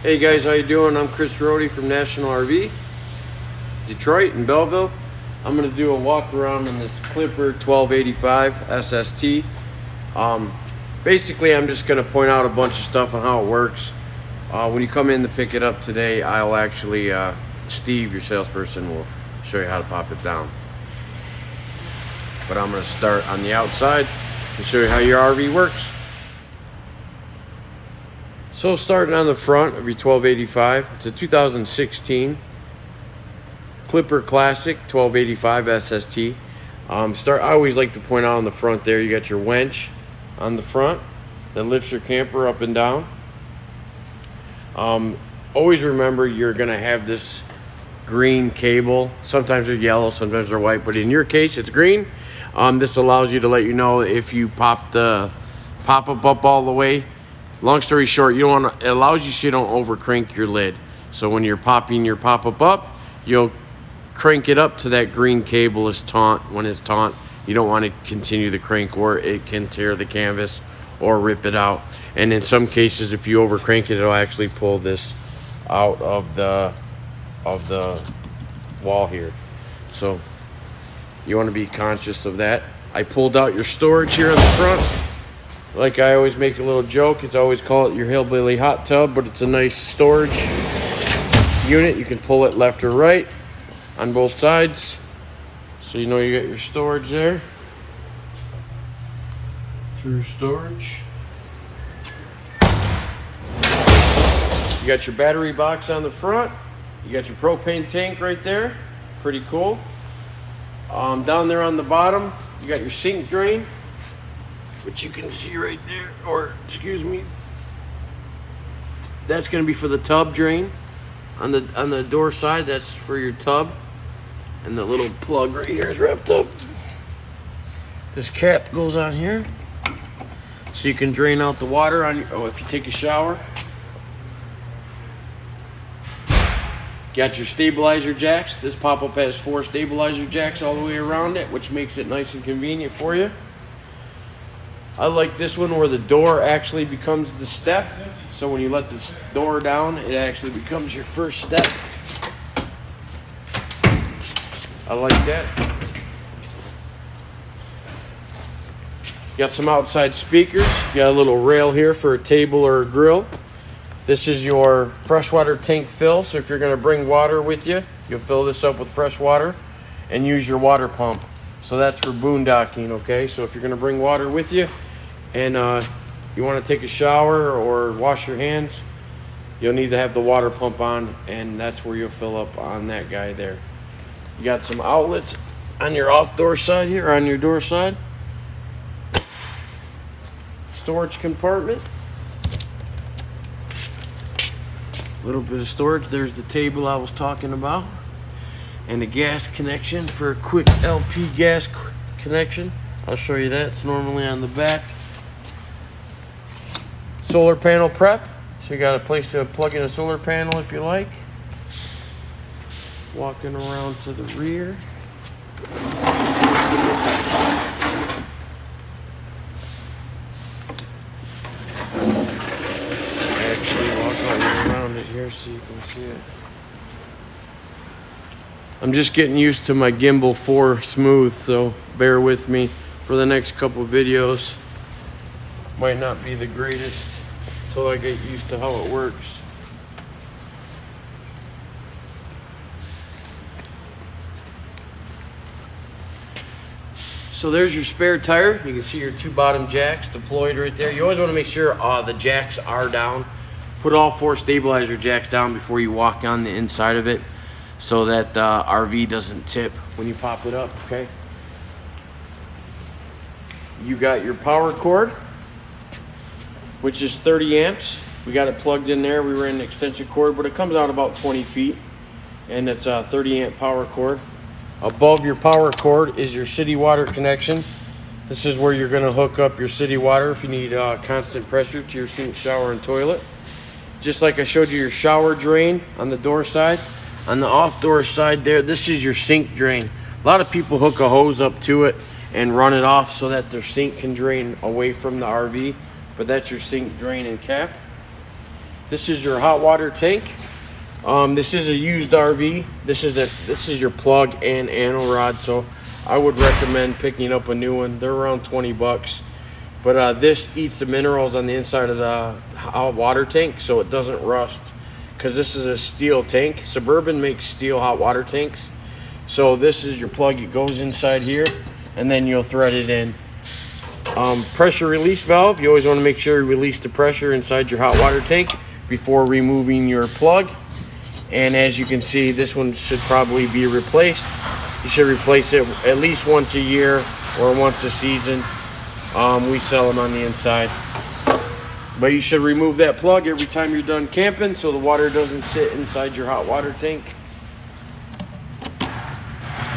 Hey guys, how you doing? I'm Chris Rohde from National RV, Detroit and Belleville. I'm going to do a walk around on this Clipper 1285 SST. Basically, I'm just going to point out a bunch of stuff on how it works. When you come in to pick it up today, I'll actually, Steve, your salesperson, will show you how to pop it down. But I'm going to start on the outside and show you how your RV works. So starting on the front of your 1285, it's a 2016 Clipper Classic 1285 SST. I always like to point out on the front there, you got your winch on the front that lifts your camper up and down. Always remember you're gonna have this green cable. Sometimes they're yellow, sometimes they're white, but in your case it's green. This allows you to let you know if you pop the pop-up up all the way. Long story short, it allows you so you don't over crank your lid. So when you're popping your pop-up up, you'll crank it up to that green cable is taut. When it's taut, you don't want to continue the crank or it can tear the canvas or rip it out. And in some cases, if you over crank it, it'll actually pull this out of the wall here. So you want to be conscious of that. I pulled out your storage here on the front. Like I always make a little joke, it's always call it your hillbilly hot tub, but it's a nice storage unit. You can pull it left or right on both sides. So you know you got your storage there. Through storage. You got your battery box on the front. You got your propane tank right there. Pretty cool. Down there on the bottom, you got your sink drain, which you can see right there, or excuse me, that's going to be for the tub drain. On the door side, that's for your tub, and the little plug right here is wrapped up. This cap goes on here, so you can drain out the water on your, if you take a shower. Got your stabilizer jacks. This pop-up has 4 stabilizer jacks all the way around it, which makes it nice and convenient for you. I like this one where the door actually becomes the step. So when you let this door down, it actually becomes your first step. I like that. You got some outside speakers. You got a little rail here for a table or a grill. This is your freshwater tank fill. So if you're gonna bring water with you, you'll fill this up with fresh water and use your water pump. So that's for boondocking, okay? So if you're gonna bring water with you, and you want to take a shower or wash your hands, you'll need to have the water pump on, and that's where you'll fill up on that guy there. You got some outlets on your off door side here, on your door side. Storage compartment. A little bit of storage. There's the table I was talking about, and the gas connection for a quick LP gas connection. I'll show you that. It's normally on the back. Solar panel prep, so you got a place to plug in a solar panel if you like. Walking around to the rear. Actually walk around it here so you can see it. I'm just getting used to my Gimbal 4 Smooth, so bear with me for the next couple videos. Might not be the greatest until I get used to how it works. So there's your spare tire. You can see your 2 bottom jacks deployed right there. You always want to make sure the jacks are down. Put all 4 stabilizer jacks down before you walk on the inside of it so that the RV doesn't tip when you pop it up, okay? You got your power cord, which is 30 amps. We got it plugged in there. We ran an extension cord, but it comes out about 20 feet, and it's a 30 amp power cord. Above your power cord is your city water connection. This is where you're gonna hook up your city water if you need constant pressure to your sink, shower, and toilet. Just like I showed you your shower drain on the door side, on the off door side there, this is your sink drain. A lot of people hook a hose up to it and run it off so that their sink can drain away from the RV, but that's your sink drain and cap. This is your hot water tank. This is a used RV. This is your plug and angle rod. So I would recommend picking up a new one. They're around 20 bucks. But this eats the minerals on the inside of the hot water tank so it doesn't rust. Because this is a steel tank. Suburban makes steel hot water tanks. So this is your plug. It goes inside here and then you'll thread it in. Pressure release valve. You always want to make sure you release the pressure inside your hot water tank before removing your plug. And as you can see, this one should probably be replaced. You should replace it at least once a year or once a season. We sell them on the inside. But you should remove that plug every time you're done camping so the water doesn't sit inside your hot water tank.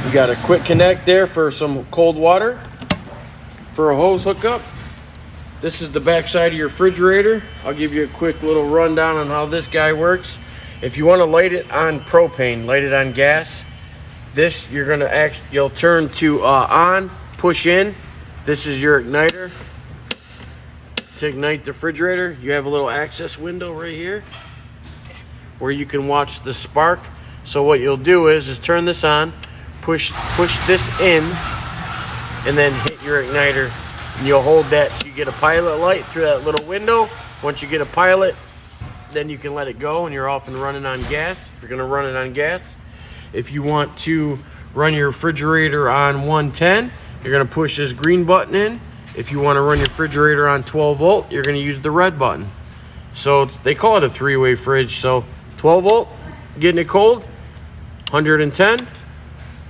We got a quick connect there for some cold water for a hose hookup. This is the back side of your refrigerator. I'll give you a quick little rundown on how this guy works. If you want to light it on propane, light it on gas, this you'll turn to on, push in. This is your igniter to ignite the refrigerator. You have a little access window right here where you can watch the spark. So what you'll do is turn this on, push this in, and then hit your igniter. And you'll hold that so you get a pilot light through that little window. Once you get a pilot, then you can let it go and you're off and running on gas. If you're gonna run it on gas. If you want to run your refrigerator on 110, you're gonna push this green button in. If you wanna run your refrigerator on 12 volt, you're gonna use the red button. So they call it a three-way fridge. So 12 volt, getting it cold, 110,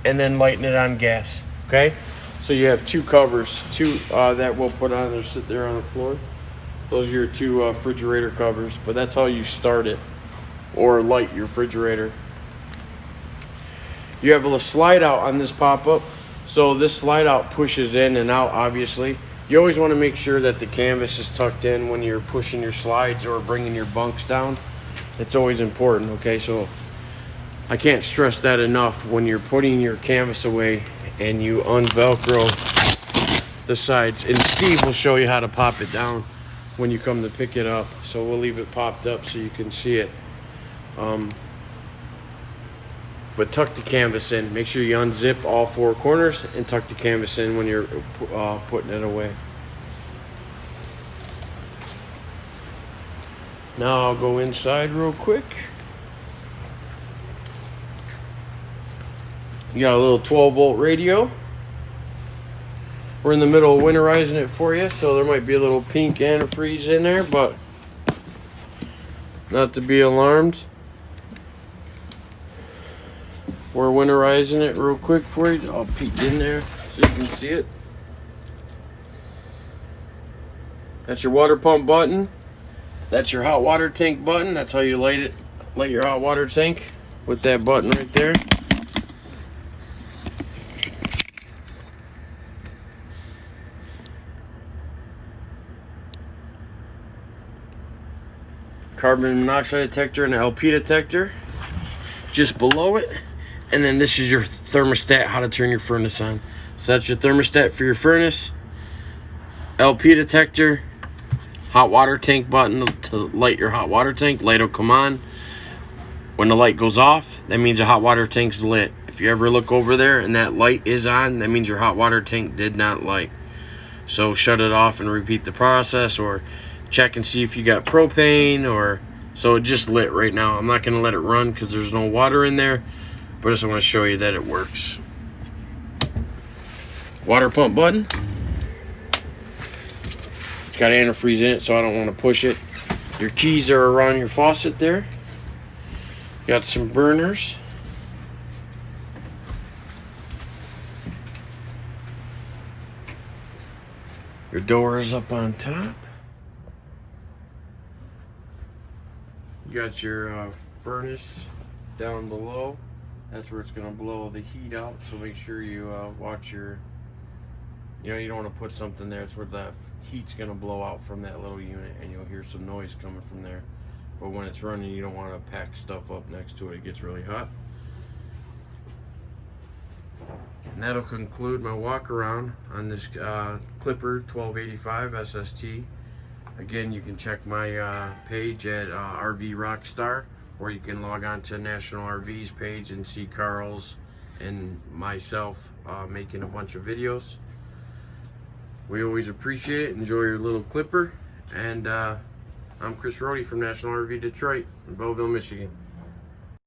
and then lighting it on gas, okay? So you have two covers, that we'll put on there, sit there on the floor. Those are your two refrigerator covers, but that's how you start it or light your refrigerator. You have a little slide out on this pop-up. So this slide out pushes in and out, obviously. You always want to make sure that the canvas is tucked in when you're pushing your slides or bringing your bunks down. It's always important, okay? So I can't stress that enough. When you're putting your canvas away and you unvelcro the sides, and Steve will show you how to pop it down when you come to pick it up. So we'll leave it popped up so you can see it. But tuck the canvas in. Make sure you unzip all four corners and tuck the canvas in when you're putting it away. Now I'll go inside real quick. You got a little 12 volt radio. We're in the middle of winterizing it for you, so there might be a little pink antifreeze in there, but not to be alarmed. We're winterizing it real quick for you. I'll peek in there so you can see it. That's your water pump button. That's your hot water tank button. That's how you light your hot water tank with that button right there. Carbon monoxide detector and an LP detector just below it. And then this is your thermostat, how to turn your furnace on. So that's your thermostat for your furnace. LP detector, hot water tank button to light your hot water tank. Light will come on. When the light goes off, that means the hot water tank's lit. If you ever look over there and that light is on, that means your hot water tank did not light. So shut it off and repeat the process, or check and see if you got propane, or so it just lit right now. I'm not going to let it run because there's no water in there, but I just want to show you that it works. Water pump button. It's got antifreeze in it, so I don't want to push it. Your keys are around your faucet there. Got some burners. Your door is up on top. You got your furnace down below. That's where it's going to blow the heat out, so make sure you watch your, you don't want to put something there. It's where the heat's going to blow out from that little unit, and you'll hear some noise coming from there. But when it's running, you don't want to pack stuff up next to it. It gets really hot. And that'll conclude my walk around on this Clipper 1285 SST. Again, you can check my page at RV Rockstar, or you can log on to National RV's page and see Carl's and myself making a bunch of videos. We always appreciate it. Enjoy your little clipper. And I'm Chris Rohde from National RV Detroit in Beauville, Michigan.